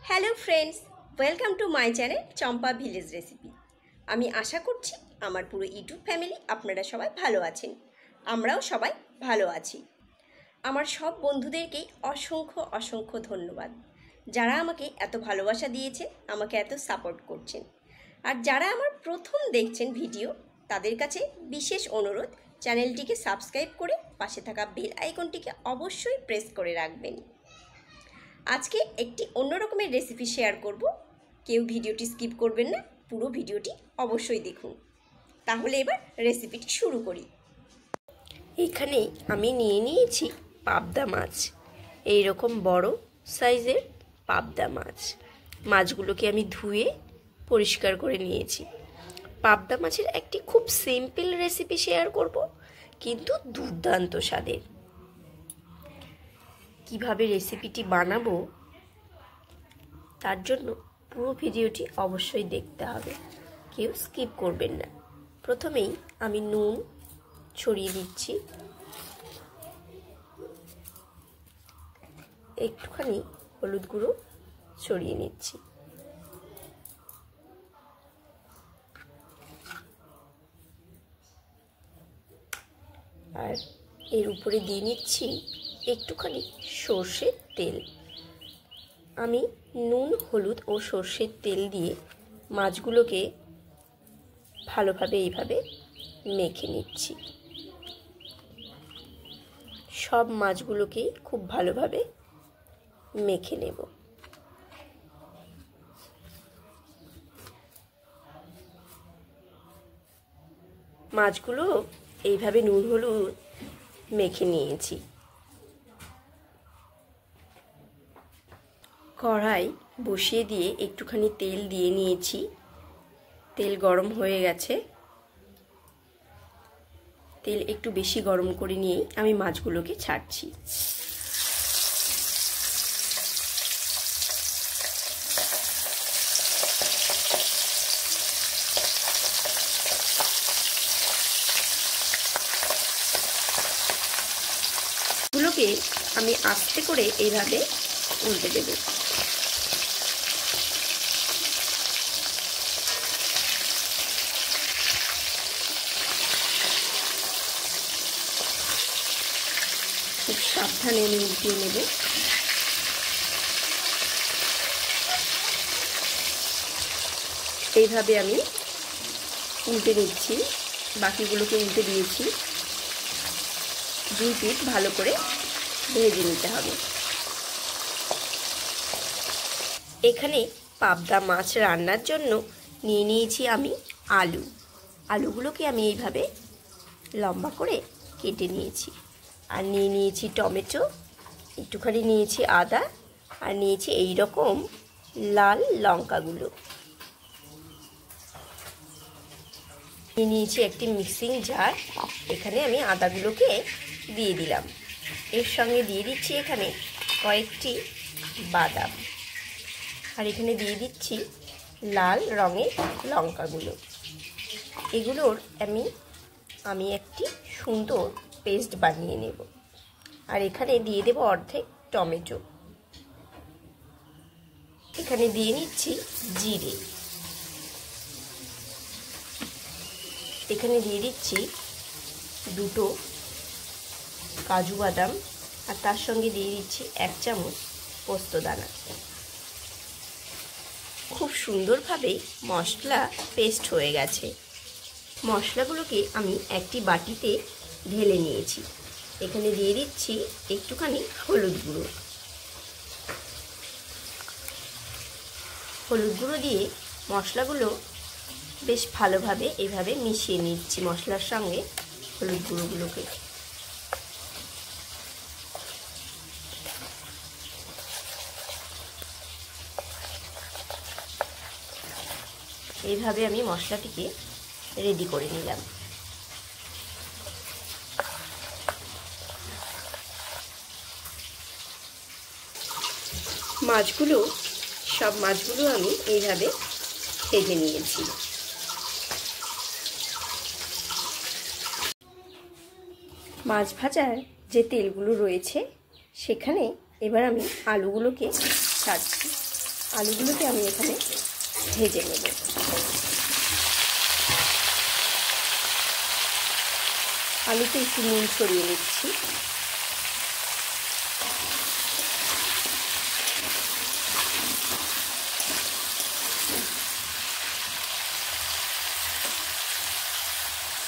Hello friends, welcome to my channel Champa village recipe. আমি আশা করছি আমার পুরো ইউটিউব ফ্যামিলি আপনারা সবাই ভালো আছেন। আমরাও সবাই ভালো আছি। আমার সব বন্ধুদেরকেই অসংখ্য অসংখ্য ধন্যবাদ, যারা আমাকে এত ভালোবাসা দিয়েছে, আমাকে এত সাপোর্ট করছেন। আর যারা আমার প্রথম দেখছেন ভিডিও, তাদের কাছে বিশেষ অনুরোধ, চ্যানেলটিকে সাবস্ক্রাইব করে পাশে থাকা বেল আইকনটিকে অবশ্যই প্রেস করে রাখবেন। আজকে একটি অন্য রকমের রেসিপি শেয়ার করব। কেউ ভিডিওটি স্কিপ করবেন না, পুরো ভিডিওটি অবশ্যই দেখুন। তাহলে এবার রেসিপিটি শুরু করি। এখানে আমি নিয়ে নিয়েছি পাবদা মাছ, এই রকম বড় সাইজের পাবদা মাছ। মাছগুলোকে আমি ধুয়ে পরিষ্কার করে নিয়েছি। পাবদা মাছের একটি খুব সিম্পল রেসিপি শেয়ার করব, কিন্তু দুর্দান্ত স্বাদের। কিভাবে রেসিপিটি বানাবো তার জন্য পুরো ভিডিওটি অবশ্যই দেখতে হবে, কেউ স্কিপ করবেন না। প্রথমেই আমি নুন ছড়িয়ে দিচ্ছি, একটুখানি হলুদ গুঁড়ো ছড়িয়ে নিচ্ছি, আর এর উপরে দিয়ে নিচ্ছি একটুখানি সর্ষের তেল। আমি নুন, হলুদ ও সর্ষের তেল দিয়ে মাছগুলোকে ভালোভাবে এইভাবে মেখে নিচ্ছি। সব মাছগুলোকেই খুব ভালোভাবে মেখে নেব। মাছগুলো এইভাবে নুন হলুদ মেখে নিয়েছি। কড়াই বসিয়ে দিয়ে একটুখানি তেল দিয়ে নিয়েছি। তেল গরম হয়ে গেছে। তেল একটু বেশি গরম করে নিয়েই আমি মাছগুলোকে ছাড়ছি। গুলোকে আমি আস্তে করে এইভাবে উল্টে দেব। খুব সাবধানে আমি উল্টিয়ে নেব। এইভাবে আমি উল্টে নিচ্ছি, বাকিগুলোকে উল্টে দিয়েছি। দুই পিঠ ভালো করে ভেজে নিতে হবে। এখানে পাবদা মাছ রান্নার জন্য নিয়ে নিয়েছি আমি আলু। আলুগুলোকে আমি এইভাবে লম্বা করে কেটে নিয়েছি। আর নিয়ে নিয়েছি টমেটো, একটুখানি নিয়েছি আদা, আর নিয়েছি এই রকম লাল লঙ্কাগুলো। নিয়ে নিয়েছি একটি মিক্সিং জার। এখানে আমি আদাগুলোকে দিয়ে দিলাম। এর সঙ্গে দিয়ে দিচ্ছি এখানে কয়েকটি বাদাম, আর এখানে দিয়ে দিচ্ছি লাল রঙের লঙ্কাগুলো। এগুলোর আমি একটি সুন্দর পেস্ট বানিয়ে নেব। আর এখানে দিয়ে দেব অর্ধেক টমেটো। এখানে দিয়ে নিচ্ছি জিরে। এখানে দিয়ে দিচ্ছি দুটো কাজু বাদাম, আর তার সঙ্গে দিয়ে দিচ্ছি 1 চামচ পোস্ত দানা। খুব সুন্দরভাবে মশলা পেস্ট হয়ে গেছে। মশলাগুলোকে আমি একটি বাটিতে ঢেলে নিয়েছি। এখানে দিয়ে দিচ্ছি একটুখানি হলুদ গুঁড়ো। হলুদ গুঁড়ো দিয়ে মশলাগুলো বেশ ভালোভাবে এভাবে মিশিয়ে নিচ্ছি মশলার সঙ্গে হলুদ গুঁড়োগুলোকে। এইভাবে আমি মশলাটিকে রেডি করে নিলাম। সব মাছগুলো আমি এইভাবে ভেজে নিয়েছি। মাছ ভাজার যে তেলগুলো রয়েছে সেখানে এবার আমি আলুগুলোকে ছাড়ছি। আলুগুলোকে আমি এখানে ভেজে নেব। আলুতে একটু নুন ছড়িয়ে নিচ্ছি।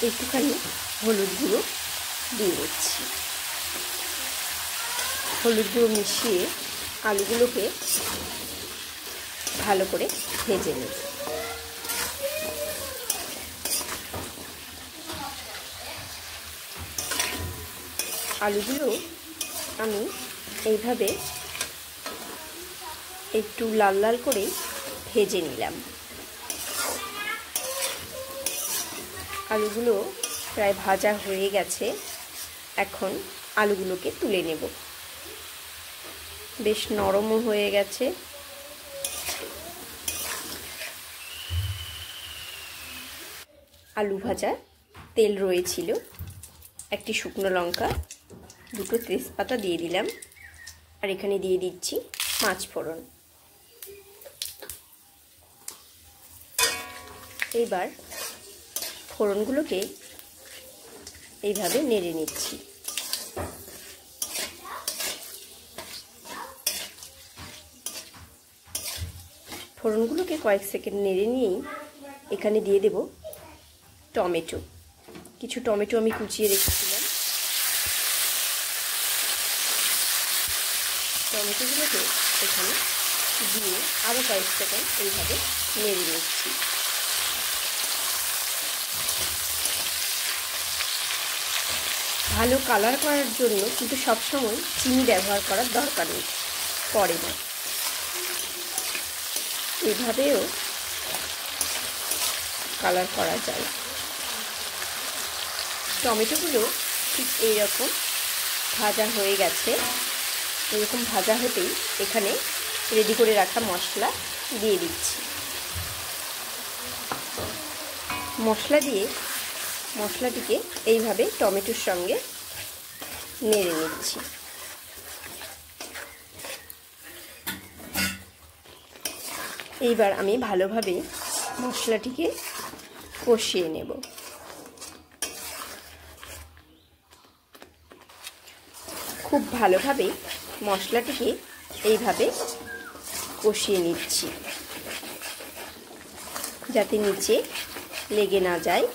একটুখানি হলুদ গুঁড়ো দিয়ে দিচ্ছি। হলুদ গুঁড়ো মিশিয়ে আলুগুলোকে ভালো করে ভেজে নেব। আলুগুলো আমি এইভাবে একটু লাল লাল করে ভেজে নিলাম। আলুগুলো প্রায় ভাজা হয়ে গেছে। এখন আলুগুলোকে তুলে নেব। বেশ নরমও হয়ে গেছে। আলু ভাজা তেল রয়েছিল, একটি শুকনো লঙ্কা, দুটো তেজপাতা দিয়ে দিলাম, আর এখানে দিয়ে দিচ্ছি পাঁচ ফোড়ন। এইবার ফোড়নগুলোকে এইভাবে নেড়ে নিচ্ছি। ফোড়নগুলোকে কয়েক সেকেন্ড নেড়ে নিয়েই এখানে দিয়ে দেব টমেটো। কিছু টমেটো আমি কুচিয়ে রেখেছিলাম। টমেটোগুলোকে এখানে দিয়ে আরও কয়েক সেকেন্ড এইভাবে নেড়ে নিচ্ছি। ভালো কালার করার জন্য কিন্তু সবসময় চিনি ব্যবহার করার দরকার নেই, পড়ে না। এভাবেও কালার করা যায়। টমেটোগুলো ঠিক এইরকম ভাজা হয়ে গেছে। এরকম ভাজা হতেই এখানে রেডি করে রাখা মশলা দিয়ে দিচ্ছি। মশলা দিয়ে মশলাটিকে এইভাবে টমেটোর সঙ্গে নেড়ে নিচ্ছি। এইবার আমি ভালোভাবে মশলাটিকে কষিয়ে নেব। খুব ভালোভাবে মশলাটিকে এইভাবে কষিয়ে নিচ্ছি, যাতে নিচে লেগে না যায়।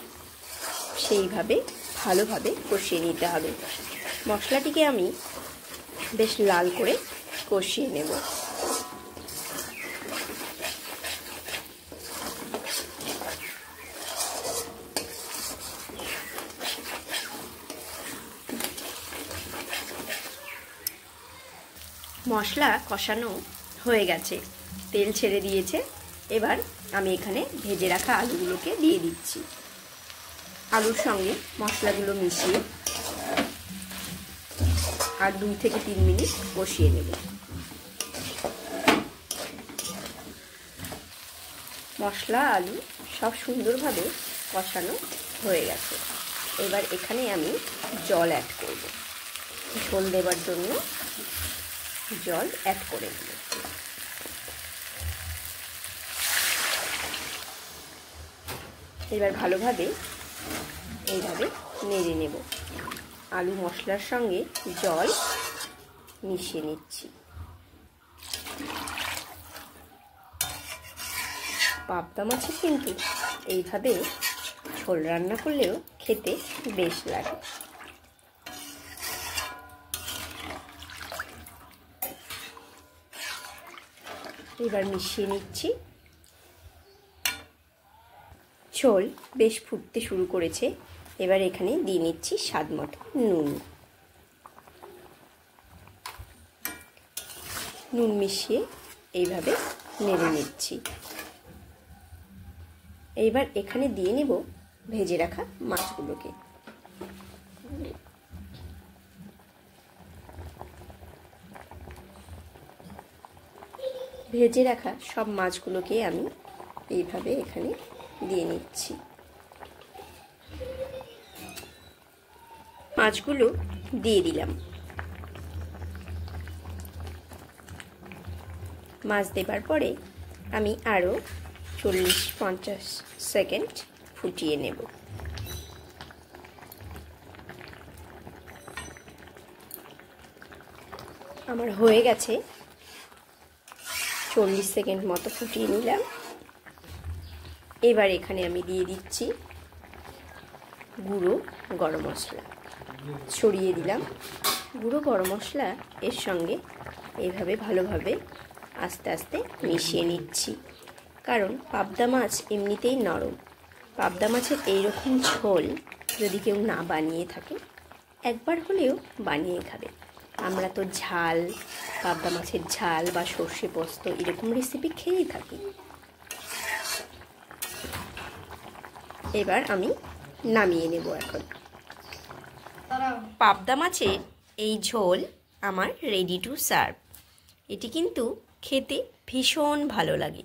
সেইভাবে ভালোভাবে কষিয়ে নিতে হবে। মশলাটিকে আমি বেশ লাল করে কষিয়ে নেব। মশলা কষানো হয়ে গেছে, তেল ছেড়ে দিয়েছে। এবার আমি এখানে ভেজে রাখা আলুগুলোকে দিয়ে দিচ্ছি। আলুর সঙ্গে মশলাগুলো মিশিয়ে আর 2 থেকে 3 মিনিট কষিয়ে নেব। মশলা আলু সব সুন্দরভাবে কষানো হয়ে গেছে। এবার এখানে আমি জল অ্যাড করব। ঝোল দেবার জন্য জল অ্যাড করে দেব। এবার ভালোভাবে এইভাবে নেড়ে নেব। আলু মশলার সঙ্গে জল মিশিয়ে নিচ্ছি। পাবদা মাছের কিন্তু এইভাবে ঝোল রান্না করলেও খেতে বেশ লাগে। এবার মিশিয়ে নিচ্ছি। ঝোল বেশ ফুটতে শুরু করেছে। এবার এখানে দিয়ে নিচ্ছি স্বাদ মতো নুন। নুন মিশিয়ে এইভাবে নেড়ে নিচ্ছি। এইবার এখানে দিয়ে নেব ভেজে রাখা মাছগুলোকে। ভেজে রাখা সব মাছগুলোকে আমি এইভাবে এখানে দিয়ে নিচ্ছি। মাছগুলো দিয়ে দিলাম। মাছ দেবার পরে আমি আরও 40-50 সেকেন্ড ফুটিয়ে নেব। আমার হয়ে গেছে, 40 সেকেন্ড মতো ফুটিয়ে নিলাম। এবার এখানে আমি দিয়ে দিচ্ছি গুঁড়ো গরম মশলা, ছড়িয়ে দিলাম। গুঁড়ো গরম মশলা এর সঙ্গে এইভাবে ভালোভাবে আস্তে আস্তে মিশিয়ে নিচ্ছি, কারণ পাবদা মাছ এমনিতেই নরম। পাবদা মাছের এইরকম ঝোল যদি কেউ না বানিয়ে থাকে, একবার হলেও বানিয়ে খাবে। আমরা তো ঝাল, পাবদা মাছের ঝাল বা সর্ষে পোস্ত এরকম রেসিপি খেয়েই থাকি। এবার আমি নামিয়ে নেব। এখন পাবদা মাছের এই ঝোল আমার রেডি টু সার্ভ। এটি কিন্তু খেতে ভীষণ ভালো লাগে।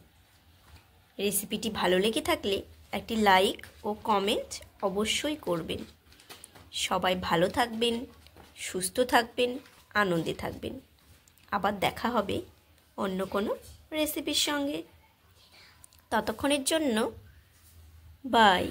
রেসিপিটি ভালো লেগে থাকলে একটি লাইক ও কমেন্ট অবশ্যই করবেন। সবাই ভালো থাকবেন, সুস্থ থাকবেন, আনন্দে থাকবেন। আবার দেখা হবে অন্য কোনো রেসিপির সঙ্গে। ততক্ষণের জন্য বাই।